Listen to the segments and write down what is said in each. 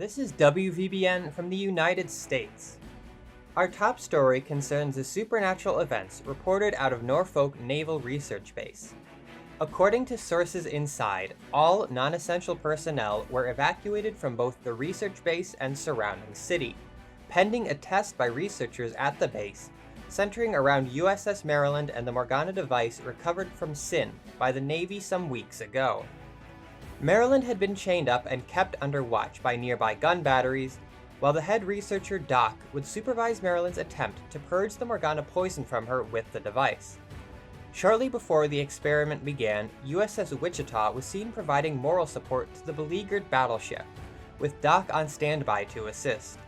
This is WVBN from the United States. Our top story concerns the supernatural events reported out of Norfolk Naval Research Base. According to sources inside, all non-essential personnel were evacuated from both the research base and surrounding city, pending a test by researchers at the base, centering around USS Maryland and the Morgana device recovered from SIN by the Navy some weeks ago. Maryland had been chained up and kept under watch by nearby gun batteries, while the head researcher Doc would supervise Maryland's attempt to purge the Morgana poison from her with the device. Shortly before the experiment began, USS Wichita was seen providing moral support to the beleaguered battleship, with Doc on standby to assist.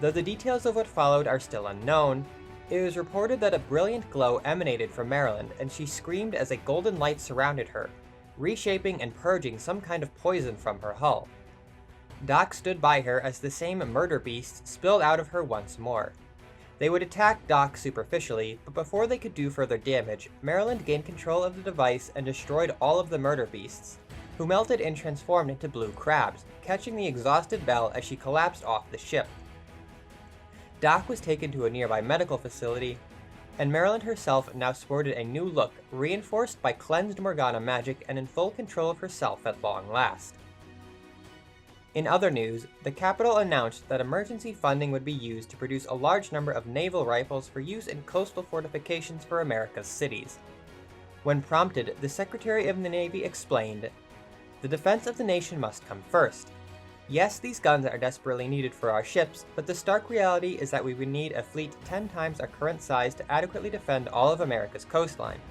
Though the details of what followed are still unknown, it was reported that a brilliant glow emanated from Maryland and she screamed as a golden light surrounded her, reshaping and purging some kind of poison from her hull. Doc stood by her as the same murder beasts spilled out of her once more. They would attack Doc superficially, but before they could do further damage, Maryland gained control of the device and destroyed all of the murder beasts, who melted and transformed into blue crabs, catching the exhausted Belle as she collapsed off the ship. Doc was taken to a nearby medical facility, and Maryland herself now sported a new look, reinforced by cleansed Morgana magic and in full control of herself at long last. In other news, the Capitol announced that emergency funding would be used to produce a large number of naval rifles for use in coastal fortifications for America's cities. When prompted, the Secretary of the Navy explained, "The defense of the nation must come first. Yes, these guns are desperately needed for our ships, but the stark reality is that we would need a fleet 10 times our current size to adequately defend all of America's coastline.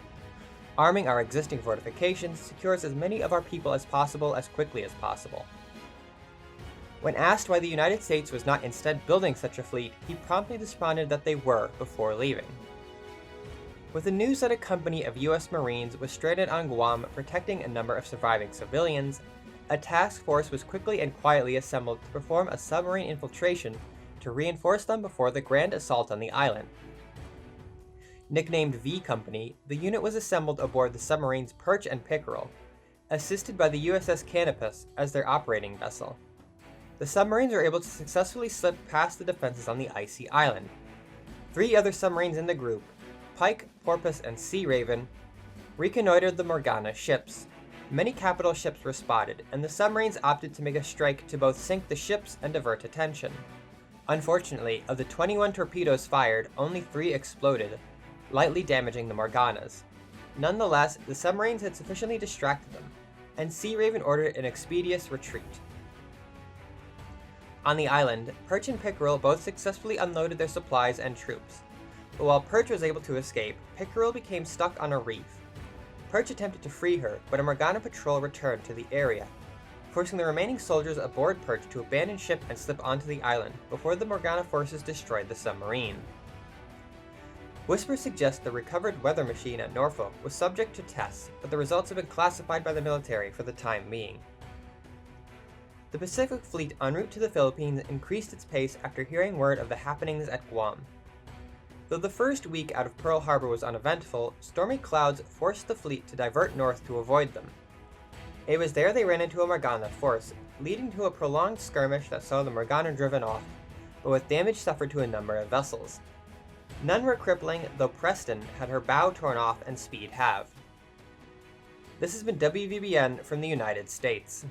Arming our existing fortifications secures as many of our people as possible as quickly as possible." When asked why the United States was not instead building such a fleet, he promptly responded that they were before leaving. With the news that a company of US Marines was stranded on Guam protecting a number of surviving civilians, a task force was quickly and quietly assembled to perform a submarine infiltration to reinforce them before the grand assault on the island. Nicknamed V Company, the unit was assembled aboard the submarines Perch and Pickerel, assisted by the USS Canopus as their operating vessel. The submarines were able to successfully slip past the defenses on the icy island. 3 other submarines in the group, Pike, Porpoise, and Sea Raven, reconnoitered the Morgana ships. Many capital ships were spotted, and the submarines opted to make a strike to both sink the ships and divert attention. Unfortunately, of the 21 torpedoes fired, only 3 exploded, lightly damaging the Morganas. Nonetheless, the submarines had sufficiently distracted them, and Sea Raven ordered an expeditious retreat. On the island, Perch and Pickerel both successfully unloaded their supplies and troops, but while Perch was able to escape, Pickerel became stuck on a reef. Perch attempted to free her, but a Morgana patrol returned to the area, forcing the remaining soldiers aboard Perch to abandon ship and slip onto the island before the Morgana forces destroyed the submarine. Whispers suggest the recovered weather machine at Norfolk was subject to tests, but the results have been classified by the military for the time being. The Pacific Fleet en route to the Philippines increased its pace after hearing word of the happenings at Guam. Though the first week out of Pearl Harbor was uneventful, stormy clouds forced the fleet to divert north to avoid them. It was there they ran into a Morgana force, leading to a prolonged skirmish that saw the Morgana driven off, but with damage suffered to a number of vessels. None were crippling, though Preston had her bow torn off and speed halved. This has been WVBN from the United States.